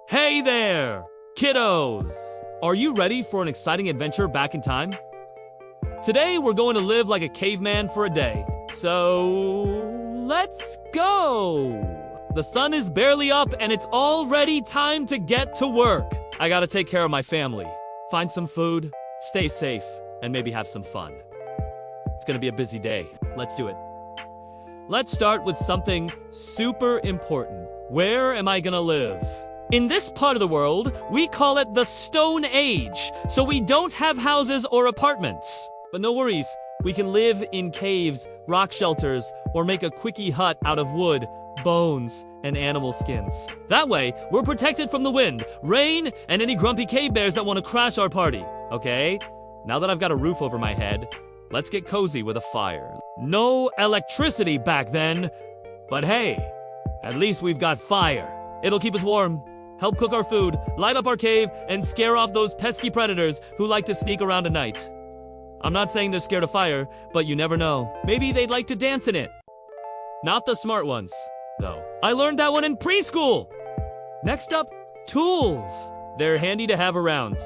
Hey there, kiddos! Are you ready for an exciting adventure back in time? Today we're going to live like a caveman for a day. So, let's go! The sun is barely up and it's already time to get to work. I gotta take care of my family, find some food, stay safe, and maybe have some fun. It's gonna be a busy day. Let's do it. Let's start with something super important. Where am I gonna live? In this part of the world, we call it the Stone Age, so we don't have houses or apartments. But no worries, we can live in caves, rock shelters, or make a quickie hut out of wood, bones, and animal skins. That way, we're protected from the wind, rain, and any grumpy cave bears that want to crash our party. Okay, now that I've got a roof over my head, let's get cozy with a fire. No electricity back then, but hey, at least we've got fire. It'll keep us warm, help cook our food, light up our cave, and scare off those pesky predators who like to sneak around at night. I'm not saying they're scared of fire, but you never know. Maybe they'd like to dance in it. Not the smart ones, though. I learned that one in preschool. Next up, tools. They're handy to have around,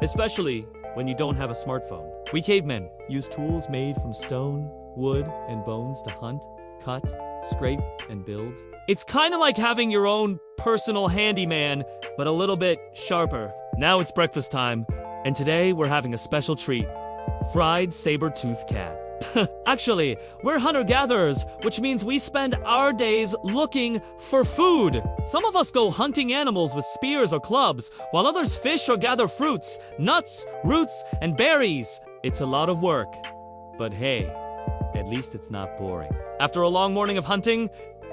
especially when you don't have a smartphone. We cavemen use tools made from stone, wood, and bones to hunt, cut, scrape, and build. It's kind of like having your own personal handyman, but a little bit sharper. Now it's breakfast time, and today we're having a special treat. Fried saber-toothed cat. Actually, we're hunter-gatherers, which means we spend our days looking for food. Some of us go hunting animals with spears or clubs, while others fish or gather fruits, nuts, roots, and berries. It's a lot of work, but hey, at least it's not boring. After a long morning of hunting,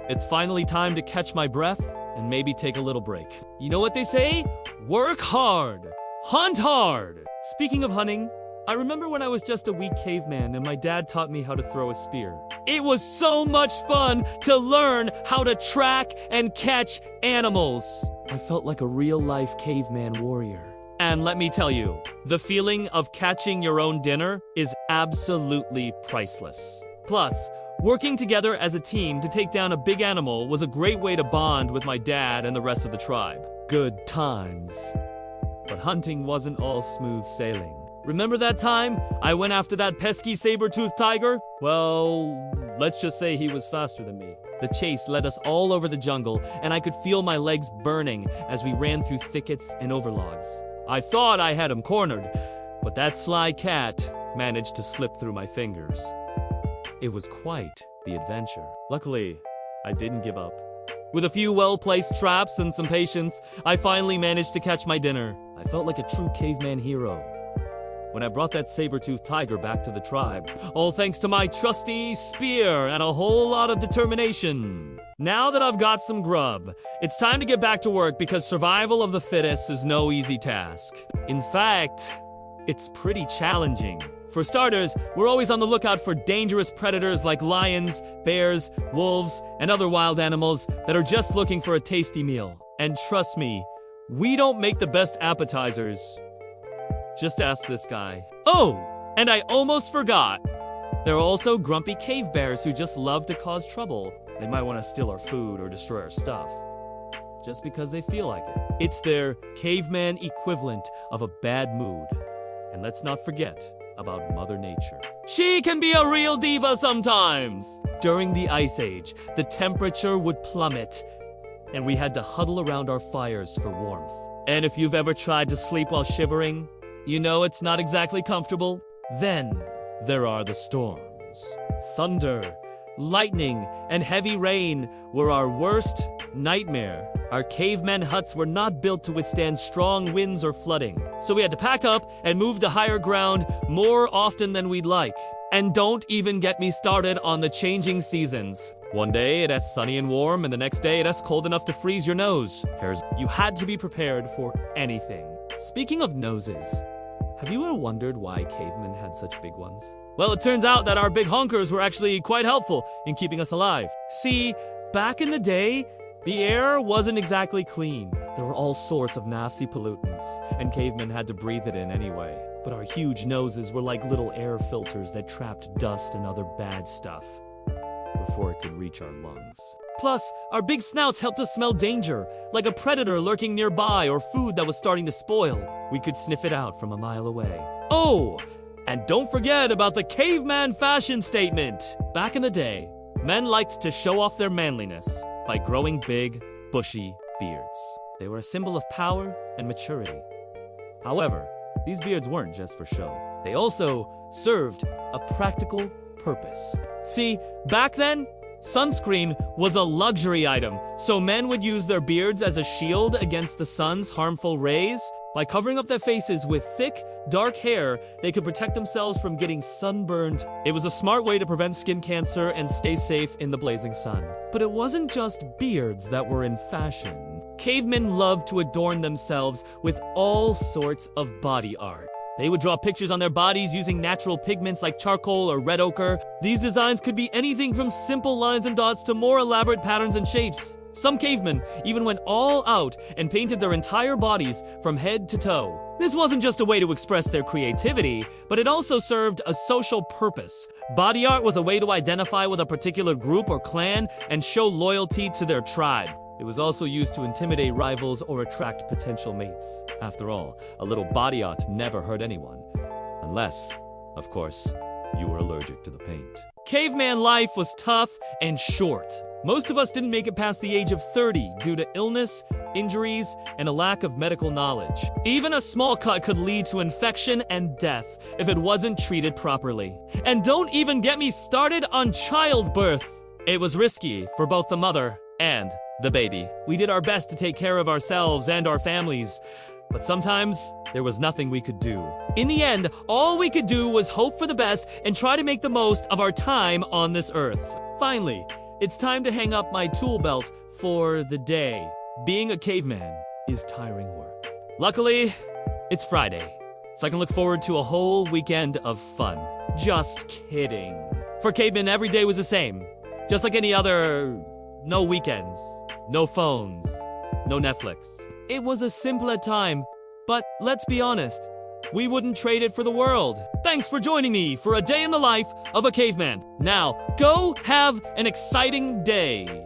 it's finally time to catch my breath and maybe take a little break. You know what they say? Work hard, hunt hard. Speaking of hunting, I remember when I was just a wee caveman and my dad taught me how to throw a spear. It was so much fun to learn how to track and catch animals. I felt like a real-life caveman warrior. And let me tell you, the feeling of catching your own dinner is absolutely priceless. Plus, working together as a team to take down a big animal was a great way to bond with my dad and the rest of the tribe. Good times. But hunting wasn't all smooth sailing. Remember that time I went after that pesky saber-toothed tiger? Well, let's just say he was faster than me. The chase led us all over the jungle, and I could feel my legs burning as we ran through thickets and overlogs. I thought I had him cornered, but that sly cat managed to slip through my fingers. It was quite the adventure. Luckily, I didn't give up. With a few well-placed traps and some patience, I finally managed to catch my dinner. I felt like a true caveman hero when I brought that saber-toothed tiger back to the tribe, all thanks to my trusty spear and a whole lot of determination. Now that I've got some grub, it's time to get back to work because survival of the fittest is no easy task. In fact, it's pretty challenging. For starters, we're always on the lookout for dangerous predators like lions, bears, wolves, and other wild animals that are just looking for a tasty meal. And trust me, we don't make the best appetizers. Just ask this guy. Oh, and I almost forgot. There are also grumpy cave bears who just love to cause trouble. They might want to steal our food or destroy our stuff, just because they feel like it. It's their caveman equivalent of a bad mood. And let's not forget about Mother Nature. She can be a real diva sometimes. During the Ice Age, the temperature would plummet, and we had to huddle around our fires for warmth. And if you've ever tried to sleep while shivering, you know it's not exactly comfortable. Then there are the storms. Thunder, lightning, and heavy rain were our worst nightmare. Our caveman huts were not built to withstand strong winds or flooding, so we had to pack up and move to higher ground more often than we'd like. And don't even get me started on the changing seasons. One day it is sunny and warm, and the next day it is cold enough to freeze your nose. You had to be prepared for anything. Speaking of noses, have you ever wondered why cavemen had such big ones? Well, it turns out that our big honkers were actually quite helpful in keeping us alive. See, back in the day, the air wasn't exactly clean. There were all sorts of nasty pollutants, and cavemen had to breathe it in anyway. But our huge noses were like little air filters that trapped dust and other bad stuff before it could reach our lungs. Plus, our big snouts helped us smell danger, like a predator lurking nearby or food that was starting to spoil. We could sniff it out from a mile away. Oh, and don't forget about the caveman fashion statement. Back in the day, men liked to show off their manliness by growing big, bushy beards. They were a symbol of power and maturity. However, these beards weren't just for show. They also served a practical purpose. See, back then, sunscreen was a luxury item, so men would use their beards as a shield against the sun's harmful rays. By covering up their faces with thick, dark hair, they could protect themselves from getting sunburned. It was a smart way to prevent skin cancer and stay safe in the blazing sun. But it wasn't just beards that were in fashion. Cavemen loved to adorn themselves with all sorts of body art. They would draw pictures on their bodies using natural pigments like charcoal or red ochre. These designs could be anything from simple lines and dots to more elaborate patterns and shapes. Some cavemen even went all out and painted their entire bodies from head to toe. This wasn't just a way to express their creativity, but it also served a social purpose. Body art was a way to identify with a particular group or clan and show loyalty to their tribe. It was also used to intimidate rivals or attract potential mates. After all, a little body art never hurt anyone. Unless, of course, you were allergic to the paint. Caveman life was tough and short. Most of us didn't make it past the age of 30 due to illness, injuries, and a lack of medical knowledge. Even a small cut could lead to infection and death if it wasn't treated properly. And don't even get me started on childbirth. It was risky for both the mother and the baby. We did our best to take care of ourselves and our families, but sometimes there was nothing we could do. In the end, all we could do was hope for the best and try to make the most of our time on this earth. Finally, it's time to hang up my tool belt for the day. Being a caveman is tiring work. Luckily, it's Friday, so I can look forward to a whole weekend of fun. Just kidding. For cavemen, every day was the same. Just like any other. No weekends, no phones, no Netflix. It was a simpler time, but let's be honest, we wouldn't trade it for the world. Thanks for joining me for a day in the life of a caveman. Now, go have an exciting day.